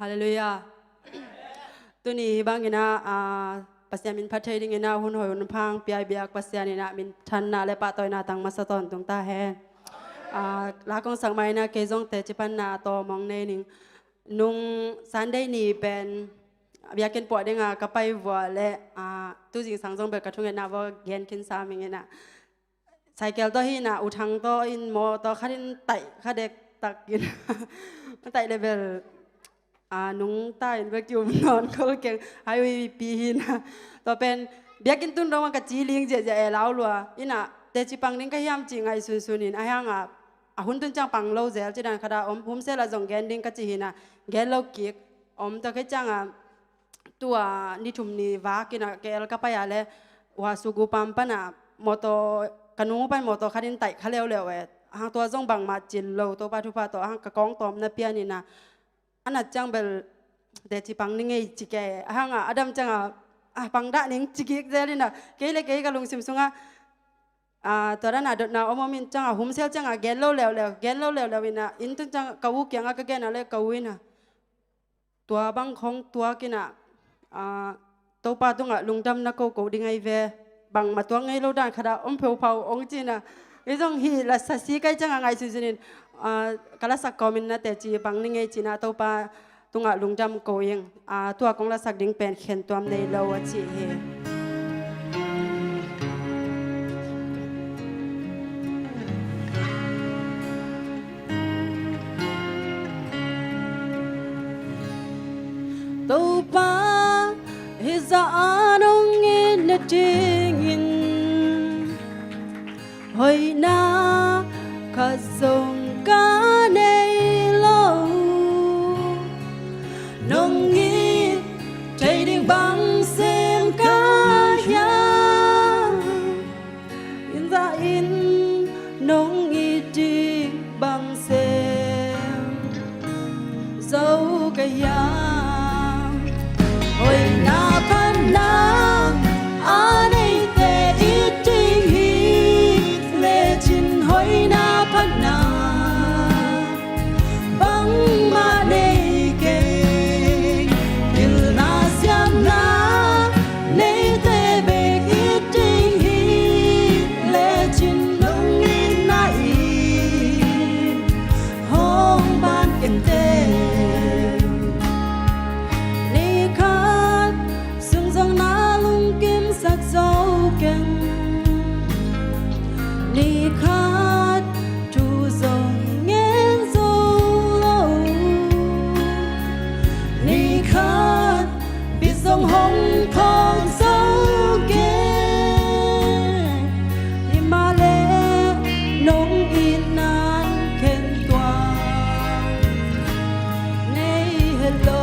ฮาเลลูยาตัวนี้บางอย่างนะปัสยามินพัฒน์ดิ่งนะหุ่นหอยหุ่นพังปียเบียกปัสยานี่นะมินทันนะและปะต่อยนะตังมาสะตอนตรงตาแฮลากงสังไม่นะเกจงเตจิปันนะต่อมองในนิ่งนุ่งสันได้นี่เป็นเบียกินปวดได้งากระไปวัวและตู้สิงสังจงเบิกกระทุ่งเงินนะว่าเย็นกินสามิงเงินนะใส่แก้วต่อหินนะอุทังต่ออินโมต่อขัดินไตขัดเด็กตักกินไตเลเวลนุ่งใต้เบิกอยู่นอนเขาเก่งไฮวีปีนะต่อเป็นเบียกินตุนเรามันกะจีลิงเจเจเล่าลัวอินะเตจิปังนิ่งก็ยามจริงไอซุนินไอฮังหุ่นตุนจังปังเล่าเจลจีดันขดาผมเสละจงแกนดิ่งก็จีหินะแกนเล่าเกียกตะแค่จังตัวนิทุมนีวากินะแกลก็ไปอะไรว่าสุกุปัมปนะมอโตกันูไปมอโตขัดินไตขะเลวเลวหางตัวจงบังมาจินโลตัวปาทุปาตัวหางกะกองตอมนะเปียนี่นะอันนั้นจังเบลเดจิปังนิ่งไอจิแกหางอดัมจังปังดะนิ่งจิกิกเจลินะเกยเล็กเกยกะลุงซิมซุงตัวนั้นดดนาอมมินจังหุ่มเซลจังแกนโลเลวเลวแกนโลเลวเลววินะอินตุจังกะวุกยังกะแกนอะไรกะวินะตัวบังของตัวกินะตัวปาตุงลุงดำนักโกดิ่งไอเวบังมาตัวไงเราด่านขดาเผาเผาองจีนะไอ้ตรงฮีละสัสีไกจังไงสุดนินกาลสักกอมินนะแต่จีบังนิ่งไอจีนะตัวปาตุงลุงดำโกยังตัวของละสักดิ่งเป็นเข็นตัวในเราจีเฮตัวปาHis anong in the tingin Hoy na kasong ka nay lo Nong i chạy đình bằng xem ca ya In ra in nong i đi bằng xem dấu cái ya Hoy na pan na anay te iting hi le chin hoy na pan na bang ma nei ke il na siam na nei te be iting hi le chin nong in na i hong ban ken te Ni khát chu dòng nghe dâu Ni khát biết dòng hồng không dấu kê Ni mà lẽ nông in nan khen toàn Nay hello